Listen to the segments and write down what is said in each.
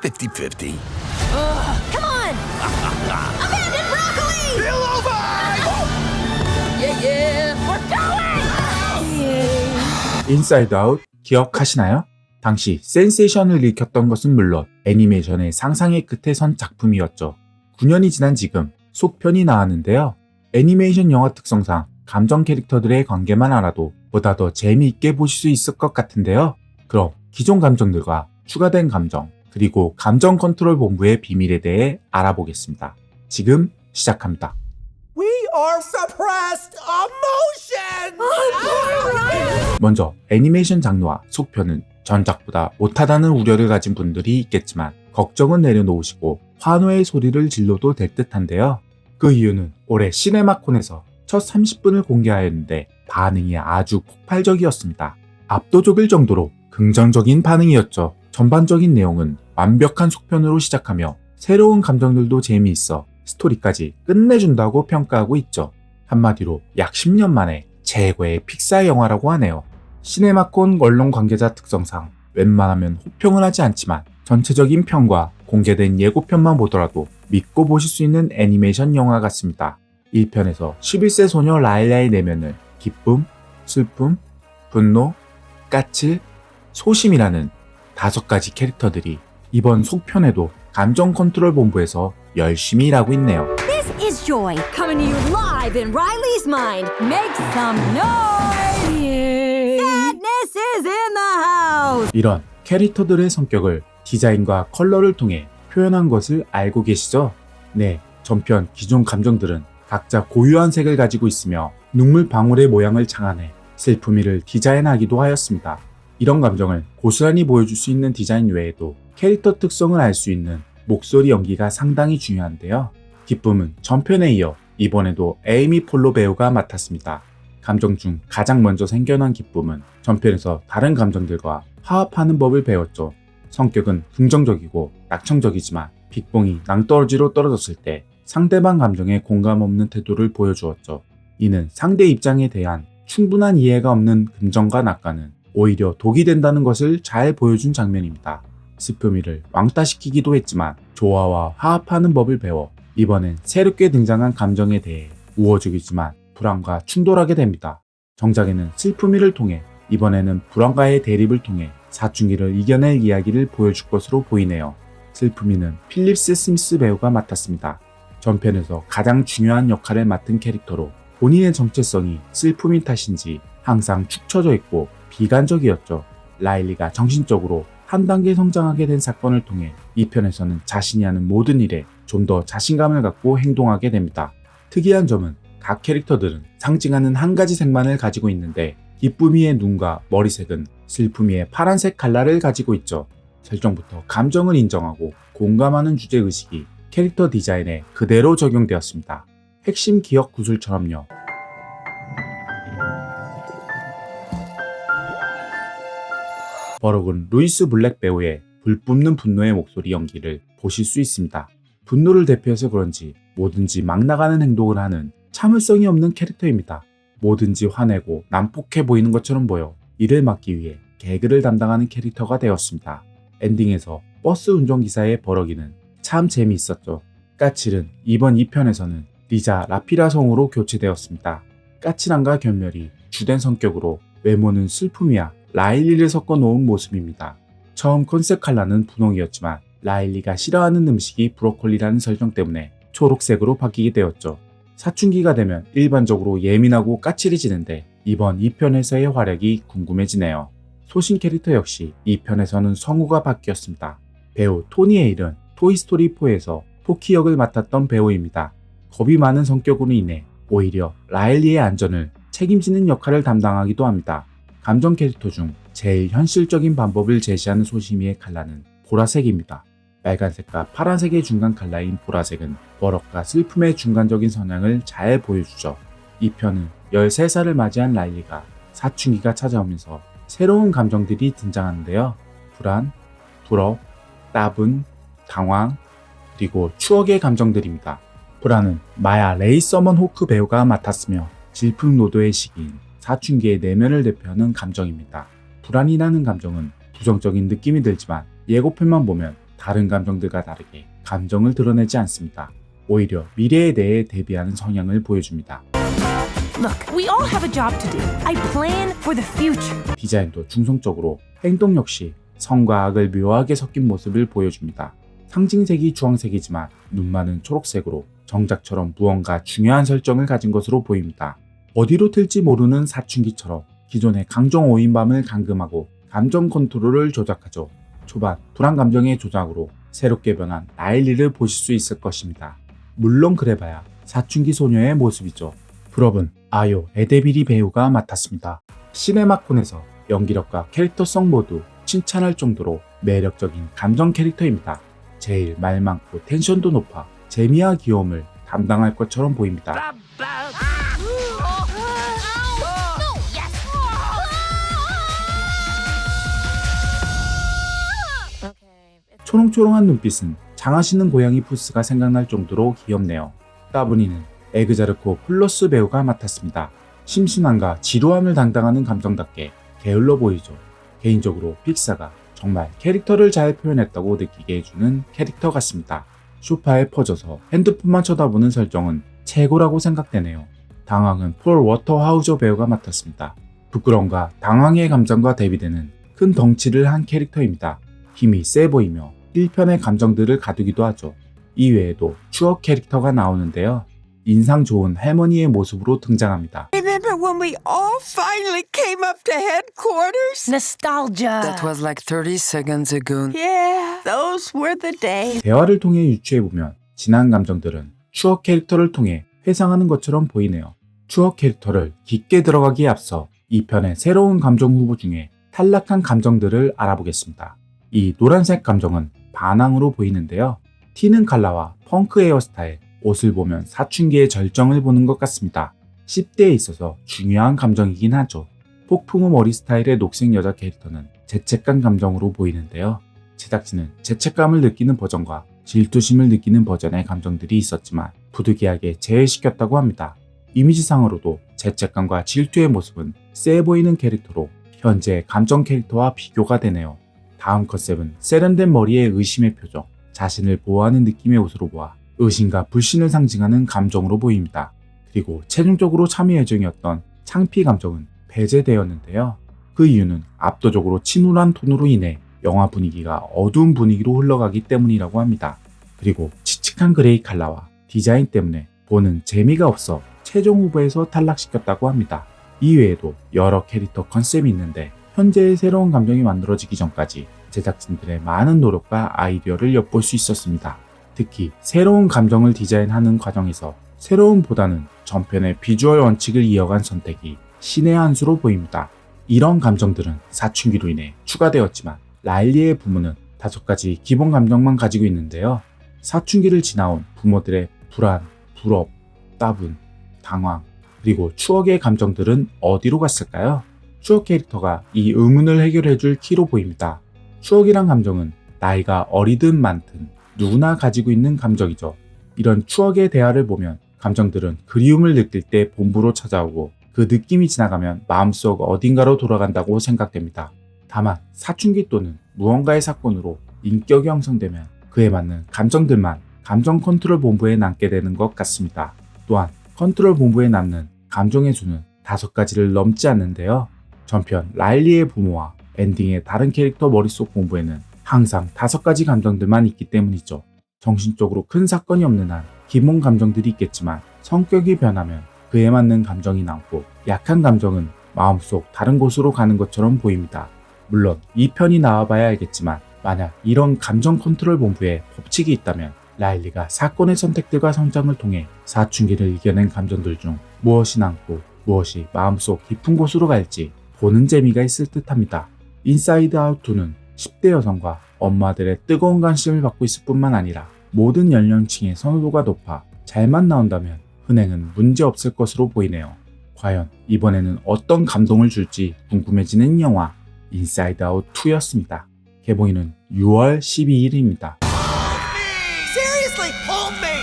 50-50. Come on! Abandoned broccoli! Bill over! Yeah, yeah! We're going! 인사이드 아웃 기억하시나요? 당시 센세이션을 일으켰던 것은 물론 애니메이션의 상상의 끝에 선 작품이었죠. 9년이 지난 지금 속편이 나왔는데요. 애니메이션 영화 특성상 감정 캐릭터들의 관계만 알아도 보다 더 재미있게 보실 수 있을 것 같은데요. 그럼 기존 감정들과 추가된 감정, 그리고 감정 컨트롤 본부의 비밀에 대해 알아보겠습니다. 지금 시작합니다. We are suppressed emotions! 먼저 애니메이션 장르와 속편은 전작보다 못하다는 우려를 가진 분들이 있겠지만 걱정은 내려놓으시고 환호의 소리를 질러도 될 듯한데요. 그 이유는 올해 시네마콘에서 첫 30분을 공개하였는데 반응이 아주 폭발적이었습니다. 압도적일 정도로 긍정적인 반응이었죠. 전반적인 내용은 완벽한 속편으로 시작하며 새로운 감정들도 재미있어 스토리까지 끝내준다고 평가하고 있죠. 한마디로 약 10년 만에 최고의 픽사 영화라고 하네요. 시네마콘 언론 관계자 특성상 웬만하면 호평을 하지 않지만 전체적인 평과 공개된 예고편만 보더라도 믿고 보실 수 있는 애니메이션 영화 같습니다. 1편에서 11세 소녀 라일라의 내면을 기쁨, 슬픔, 분노, 까칠, 소심이라는 5가지 캐릭터들이 이번 속편에도 감정 컨트롤 본부에서 열심히 일하고 있네요. This is Joy, coming to you live in Riley's mind. Make some noise! Sadness is in the house! 이런 캐릭터들의 성격을 디자인과 컬러를 통해 표현한 것을 알고 계시죠? 네, 전편 기존 감정들은 각자 고유한 색을 가지고 있으며 눈물 방울의 모양을 장안해 슬픔이를 디자인하기도 하였습니다. 이런 감정을 고스란히 보여줄 수 있는 디자인 외에도 캐릭터 특성을 알 수 있는 목소리 연기가 상당히 중요한데요. 기쁨은 전편에 이어 이번에도 에이미 폴로 배우가 맡았습니다. 감정 중 가장 먼저 생겨난 기쁨은 전편에서 다른 감정들과 화합하는 법을 배웠죠. 성격은 긍정적이고 낙천적이지만 빅봉이 낭떠러지로 떨어졌을 때 상대방 감정에 공감 없는 태도를 보여주었죠. 이는 상대 입장에 대한 충분한 이해가 없는 긍정과 낙관은 오히려 독이 된다는 것을 잘 보여준 장면입니다. 슬픔이를 왕따시키기도 했지만 조화와 화합하는 법을 배워 이번엔 새롭게 등장한 감정에 대해 우호적이지만 불안과 충돌하게 됩니다. 정작에는 슬픔이를 통해 이번에는 불안과의 대립을 통해 사춘기를 이겨낼 이야기를 보여줄 것으로 보이네요. 슬픔이는 필립스 스미스 배우가 맡았습니다. 전편에서 가장 중요한 역할을 맡은 캐릭터로 본인의 정체성이 슬픔인 탓인지 항상 축 처져 있고 비관적이었죠. 라일리가 정신적으로 한 단계 성장하게 된 사건을 통해 이 편에서는 자신이 하는 모든 일에 좀 더 자신감을 갖고 행동하게 됩니다. 특이한 점은 각 캐릭터들은 상징하는 한 가지 색만을 가지고 있는데 기쁨이의 눈과 머리색은 슬픔이의 파란색 칼라를 가지고 있죠. 설정부터 감정을 인정하고 공감하는 주제의식이 캐릭터 디자인에 그대로 적용되었습니다. 핵심 기억 구술처럼요. 버럭은 루이스 블랙 배우의 불뿜는 분노의 목소리 연기를 보실 수 있습니다. 분노를 대표해서 그런지 뭐든지 막 나가는 행동을 하는 참을성이 없는 캐릭터입니다. 뭐든지 화내고 난폭해 보이는 것처럼 보여 이를 막기 위해 개그를 담당하는 캐릭터가 되었습니다. 엔딩에서 버스 운전기사의 버럭이는 참 재미있었죠. 까칠은 이번 2편에서는 리자 라피라 성우로 교체되었습니다. 까칠함과 견멸이 주된 성격으로 외모는 슬픔이야 라일리를 섞어 놓은 모습입니다. 처음 컨셉 컬러는 분홍이었지만 라일리가 싫어하는 음식이 브로콜리라는 설정 때문에 초록색으로 바뀌게 되었죠. 사춘기가 되면 일반적으로 예민하고 까칠해지는데 이번 2편에서의 활약이 궁금해지네요. 소신 캐릭터 역시 2편에서는 성우가 바뀌었습니다. 배우 토니 에일은 토이스토리4에서 포키 역을 맡았던 배우입니다. 겁이 많은 성격으로 인해 오히려 라일리의 안전을 책임지는 역할을 담당하기도 합니다. 감정 캐릭터 중 제일 현실적인 방법을 제시하는 소심이의 컬러는 보라색입니다. 빨간색과 파란색의 중간 컬러인 보라색은 버럭과 슬픔의 중간적인 성향을 잘 보여주죠. 이 편은 13살을 맞이한 라일리가 사춘기가 찾아오면서 새로운 감정들이 등장하는데요. 불안, 부럽, 따분, 당황, 그리고 추억의 감정들입니다. 불안은 마야 레이 서먼 호크 배우가 맡았으며 질풍노도의 시기인 사춘기의 내면을 대표하는 감정입니다. 불안이라는 감정은 부정적인 느낌이 들지만 예고편만 보면 다른 감정들과 다르게 감정을 드러내지 않습니다. 오히려 미래에 대해 대비하는 성향을 보여줍니다. Look, we all have a job to do. I plan for the future. 디자인도 중성적으로 행동 역시 성과 악을 묘하게 섞인 모습을 보여줍니다. 상징색이 주황색이지만 눈만은 초록색으로 정작처럼 무언가 중요한 설정을 가진 것으로 보입니다. 어디로 튈지 모르는 사춘기처럼 기존의 강정 5인밤을 감금하고 감정 컨트롤을 조작하죠. 초반 불안 감정의 조작으로 새롭게 변한 라일리를 보실 수 있을 것입니다. 물론 그래봐야 사춘기 소녀의 모습이죠. 풀업은 아요 에데비리 배우가 맡았습니다. 시네마콘에서 연기력과 캐릭터성 모두 칭찬할 정도로 매력적인 감정 캐릭터입니다. 제일 말 많고 텐션도 높아 재미와 귀여움을 담당할 것처럼 보입니다. 초롱초롱한 눈빛은 장하시는 고양이 푸스가 생각날 정도로 귀엽네요. 따분이는 에그자르코 플러스 배우가 맡았습니다. 심심함과 지루함을 담당하는 감정답게 게을러 보이죠. 개인적으로 픽사가 정말 캐릭터를 잘 표현했다고 느끼게 해주는 캐릭터 같습니다. 소파에 퍼져서 핸드폰만 쳐다보는 설정은 최고라고 생각되네요. 당황은 폴 워터하우저 배우가 맡았습니다. 부끄러움과 당황의 감정과 대비되는 큰 덩치를 한 캐릭터입니다. 힘이 세 보이며 1편의 감정들을 가두기도 하죠. 이외에도 추억 캐릭터가 나오는데요. 인상 좋은 할머니의 모습으로 등장합니다. Remember when we all finally came up to headquarters? Nostalgia. That was like 30 seconds ago. Yeah, those were the days. 대화를 통해 유추해보면 지난 감정들은 추억 캐릭터를 통해 회상하는 것처럼 보이네요. 추억 캐릭터를 깊게 들어가기에 앞서 2편의 새로운 감정 후보 중에 탈락한 감정들을 알아보겠습니다. 이 노란색 감정은 반항으로 보이는데요. 튀는 컬러와 펑크 헤어스타일, 옷을 보면 사춘기의 절정을 보는 것 같습니다. 10대에 있어서 중요한 감정이긴 하죠. 폭풍우 머리 스타일의 녹색 여자 캐릭터는 죄책감 감정으로 보이는데요. 제작진은 죄책감을 느끼는 버전과 질투심을 느끼는 버전의 감정들이 있었지만 부득이하게 제외시켰다고 합니다. 이미지상으로도 죄책감과 질투의 모습은 세 보이는 캐릭터로 현재 감정 캐릭터와 비교가 되네요. 다음 컨셉은 세련된 머리의 의심의 표정, 자신을 보호하는 느낌의 옷으로 보아 의심과 불신을 상징하는 감정으로 보입니다. 그리고 최종적으로 참여 예정이었던 창피 감정은 배제되었는데요. 그 이유는 압도적으로 침울한 톤으로 인해 영화 분위기가 어두운 분위기로 흘러가기 때문이라고 합니다. 그리고 칙칙한 그레이 컬러와 디자인 때문에 보는 재미가 없어 최종 후보에서 탈락시켰다고 합니다. 이외에도 여러 캐릭터 컨셉이 있는데 현재의 새로운 감정이 만들어지기 전까지 제작진들의 많은 노력과 아이디어를 엿볼 수 있었습니다. 특히 새로운 감정을 디자인하는 과정에서 새로움보다는 전편의 비주얼 원칙을 이어간 선택이 신의 한 수로 보입니다. 이런 감정들은 사춘기로 인해 추가되었지만 라일리의 부모는 5가지 기본 감정만 가지고 있는데요. 사춘기를 지나온 부모들의 불안, 불업, 따분, 당황, 그리고 추억의 감정들은 어디로 갔을까요? 추억 캐릭터가 이 의문을 해결해줄 키로 보입니다. 추억이란 감정은 나이가 어리든 많든 누구나 가지고 있는 감정이죠. 이런 추억의 대화를 보면 감정들은 그리움을 느낄 때 본부로 찾아오고 그 느낌이 지나가면 마음속 어딘가로 돌아간다고 생각됩니다. 다만 사춘기 또는 무언가의 사건으로 인격이 형성되면 그에 맞는 감정들만 감정 컨트롤 본부에 남게 되는 것 같습니다. 또한 컨트롤 본부에 남는 감정의 수는 5가지를 넘지 않는데요. 전편 라일리의 부모와 엔딩의 다른 캐릭터 머릿속 본부에는 항상 5가지 감정들만 있기 때문이죠. 정신적으로 큰 사건이 없는 한 기본 감정들이 있겠지만 성격이 변하면 그에 맞는 감정이 남고 약한 감정은 마음속 다른 곳으로 가는 것처럼 보입니다. 물론 2편이 나와봐야 알겠지만 만약 이런 감정 컨트롤 본부에 법칙이 있다면 라일리가 사건의 선택들과 성장을 통해 사춘기를 이겨낸 감정들 중 무엇이 남고 무엇이 마음속 깊은 곳으로 갈지 보는 재미가 있을 듯합니다. 인사이드 아웃 2는 10대 여성과 엄마들의 뜨거운 관심을 받고 있을 뿐만 아니라 모든 연령층의 선호도가 높아 잘만 나온다면 흥행은 문제없을 것으로 보이네요. 과연 이번에는 어떤 감동을 줄지 궁금해지는 영화 인사이드 아웃 2였습니다. 개봉일은 6월 12일입니다. Seriously, hold me!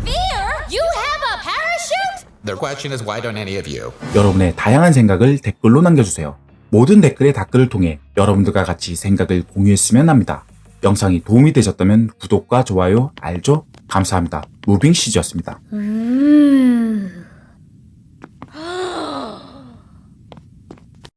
Fear? You have a parachute? The question is, why don't any of you? 여러분의 다양한 생각을 댓글로 남겨주세요. 모든 댓글의 댓글을 통해 여러분들과 같이 생각을 공유했으면 합니다. 영상이 도움이 되셨다면 구독과 좋아요, 알죠? 감사합니다. 무빙 CG였습니다.